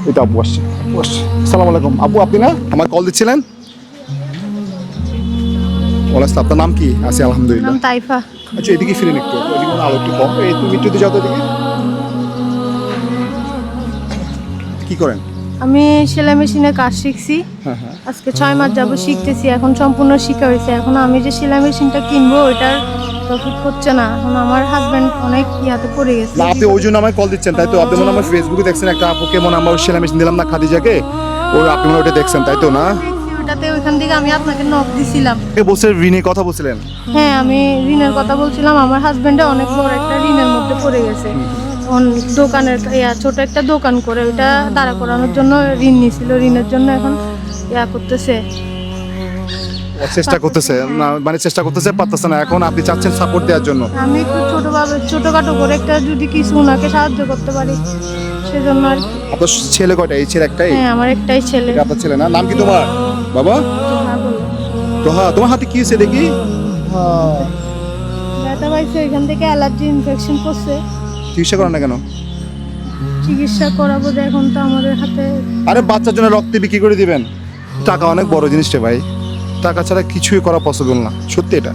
এটা আপু আসছে। আসসালামু আলাইকুম আপু, আপনি না আমার কল দিচ্ছিলেন? ওয়ালাইকুম, আপনার নাম কি? আছি আলহামদুলিল্লাহ। নাম তাইফা। আচ্ছা এদিকে ফিরেন একটু, এদিকে আলো একটু কম, এই তুমি একটু যাও তো এদিকে। কি করেন? আমি সেলাই মেশিনে কাজ শিখছি। হ্যাঁ হ্যাঁ। আজকে 6 মাস যাবত শিখতেছি, এখন সম্পূর্ণ শিখা হয়েছে। এখন আমি যে সেলাই মেশিনটা কিনবো ওইটার প্রফিট হচ্ছে না। এখন আমার হাজবেন্ড অনেক ইয়াতে পড়ে গেছে। না আপনি ওই জন্য আমায় কল দিচ্ছেন তাই তো? আপনি মনে হয় আমার ফেসবুকে দেখছেন একটা আপুকে, মনে হয় আমার সেলাই মেশিন দিলাম না খাদিজাকে, ওর আপনি মনে হয় ওটা দেখছেন তাই তো না? দেখছি ওটাতে, ওইখান থেকে আমি আপনাকে নক দিছিলাম। বসে ঋণের কথা বলছিলেন? হ্যাঁ, আমি ঋণের কথা বলছিলাম। আমার হাজবেন্ডে অনেক বড় একটা ঋণের মধ্যে পড়ে গেছে। দোকানের ছোট একটা দোকান করে ওইটা দাঁড়া করানোর জন্য ঋণ নিছিল। ঋণের জন্য এখন করতেছে, চেষ্টা করতেছে না, মানে চেষ্টা করতেছে পারতেছে না। এখন আপনি চাচ্ছেন সাপোর্ট দেওয়ার জন্য। আমি একটু ছোটখাটো করে একটা যদি কিছু ওনাকে সাহায্য করতে পারি সেজন্য আর কি। আপনার ছেলে কয়টা? এই ছেলে একটাই? হ্যাঁ, আমার একটাই ছেলে। এটা আপনার ছেলে না? নাম কি তোমার বাবা? তোহা। তোমার হাতে কি হয়েছে দেখি? ব্যথা পাইছে, এখান থেকে অ্যালার্জি ইনফেকশন করছে। চিকিৎসা করেন না কেন? চিকিৎসা করাবো যে, এখন তো আমাদের হাতে। আরে বাচ্চার জন্য রক্ত বিক্রি করে দিবেন? টাকা অনেক বড় জিনিস রে ভাই, টাকা ছাড়া কিছুই করা পসিবল না, সত্যি এটা।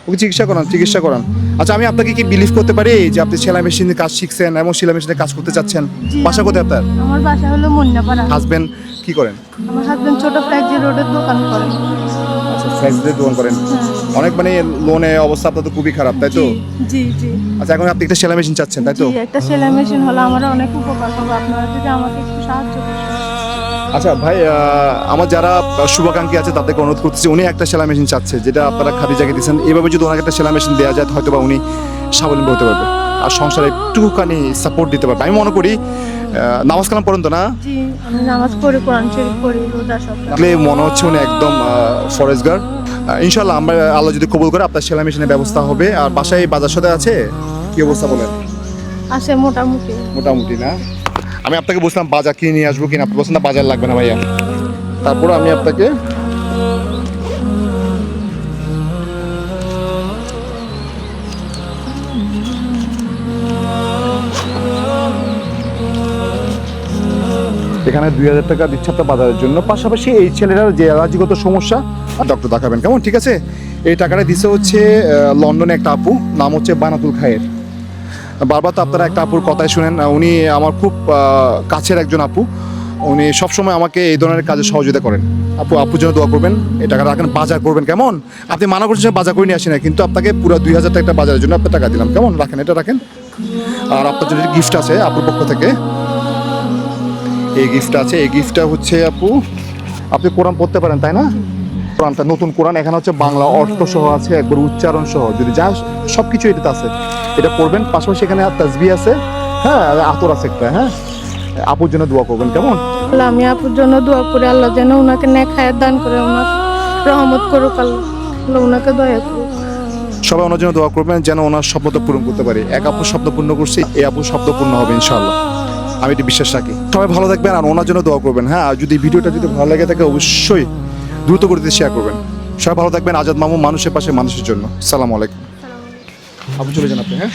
ওকে চিকিৎসা করান, চিকিৎসা করান। আচ্ছা আমি আপনাকে কি বিলিভ করতে পারি যে আপনি সেলাই মেশিনে কাজ শিখছেন এবং সেলাই মেশিনে কাজ করতে চাচ্ছেন? জি, বাসা কোথায় আপনার? আমার বাসা হলো মন্নাপাড়া। হাজবেন্ড কি করেন? আমার হাজবেন্ড ছোট ফ্ল্যাক্সি রোডের দোকান করে। আচ্ছা ফ্রেন্ডসদের দোকান করেন। অনেক মানে লোনে অবস্থা আপনার তো খুবই খারাপ তাই তো? জি জি। আচ্ছা এখন আপনি একটা সেলাই মেশিন চাচ্ছেন তাই তো? জি, একটা সেলাই মেশিন হলে আমার অনেক উপকার হবে। আপনারা যদি আমাকে একটু সাহায্য করতেন। আচ্ছা ভাই, আমার যারা শুভাকাঙ্ক্ষী আছে তাদেরকে অনুরোধ করতেছি, উনি একটা সেলাই মেশিন চাচ্ছে যেটা আপনারা খাদিজাকে দিয়েছেন। এইভাবে যদি ওনাকে একটা সেলাই মেশিন দেওয়া যায় হয়তো বা উনি স্বাবলম্বী হতে পারবে আর সংসারে একটুখানি সাপোর্ট দিতে পারবে। আমি মনে করি নামাজ কালাম পড়েন তো না? জি, আমি নামাজ পড়ি, কোরআন শরীফ পড়ি, রোজা সব। তাহলে মনে হচ্ছে উনি একদম ফরেস্টগার। ইনশাল্লাহ আমরা আল্লাহ যদি কবুল করে আপনার সেলাই মেশিনের ব্যবস্থা হবে। আর বাসায় বাজার সাথে আছে কি অবস্থা বলেন? আছে মোটামুটি। মোটামুটি না? আমি আপনাকে বলছিলাম বাজার কিনে নিয়ে আসবো কিনা, আপনি বলছেন না বাজার লাগবে না ভাইয়া। তারপরে আমি আপনাকে এখানে 2000 টাকা দিচ্ছে আপনার বাজারের জন্য। পাশাপাশি এই ছেলেটার যে অ্যালার্জিগত সমস্যা ডক্টর দেখাবেন কেমন, ঠিক আছে? এই টাকাটা দিচ্ছে হচ্ছে লন্ডনে একটা আপু, নাম হচ্ছে বানাতুল খায়ের। বারবার তো আপনারা একটা আপুর কথাই শুনেন, উনি আমার খুব কাছের একজন আপু। উনি সবসময় আমাকে এই ধরনের কাজে সহযোগিতা করেন। আপুর জন্য দোয়া করবেন, এই টাকাটা রাখেন, বাজার করবেন কেমন? আপনি মানা করছেন বাজার করে নিয়ে আসি না, কিন্তু আপনাকে পুরো 2000 টাকা বাজারের জন্য আপনার টাকা দিলাম কেমন? রাখেন, এটা রাখেন। আর আপনার জন্য গিফট আছে আপুর পক্ষ থেকে, এই গিফটটা আছে। এই গিফটটা হচ্ছে আপু, আপনি কোরআন পড়তে পারেন তাই না? কোরআনটা নতুন কোরআন, এখানে হচ্ছে বাংলা অর্থ সহ আছে, একবার উচ্চারণ সহ, যদি যা সব কিছু এটাতে আছে, এটা পড়বেন। পাশাপাশি এখানে তাসবিহ আছে, হ্যাঁ, আতর আছে একটা, হ্যাঁ। আপুর জন্য দোয়া করবেন কেমন? আল্লাহ, আমি আপুর জন্য দোয়া করি, আল্লাহ যেন ওনাকে নেক হায়াত দান করে, ওনাকে রহমত করুক, আল্লাহ ওনাকে দয়া করুক। সবাই ওনার জন্য দোয়া করবেন যেন ওনার স্বপ্নটা পূরণ করতে পারে। এক আপুর স্বপ্ন পূর্ণ করছি, এই আপুর স্বপ্ন পূর্ণ হবে ইনশাআল্লাহ, আমি এটি বিশ্বাস রাখি। সবাই ভালো থাকবেন আর ওনার জন্য দোয়া করবেন, হ্যাঁ। আর যদি ভিডিওটা যদি ভালো লাগে থাকে অবশ্যই দ্রুত গতিতে শেয়ার করবেন। সবাই ভালো থাকবেন। আজাদ মামু, মানুষের পাশে মানুষের জন্য। সালাম আলাইকুম। আপু চলে যান আপনি, হ্যাঁ।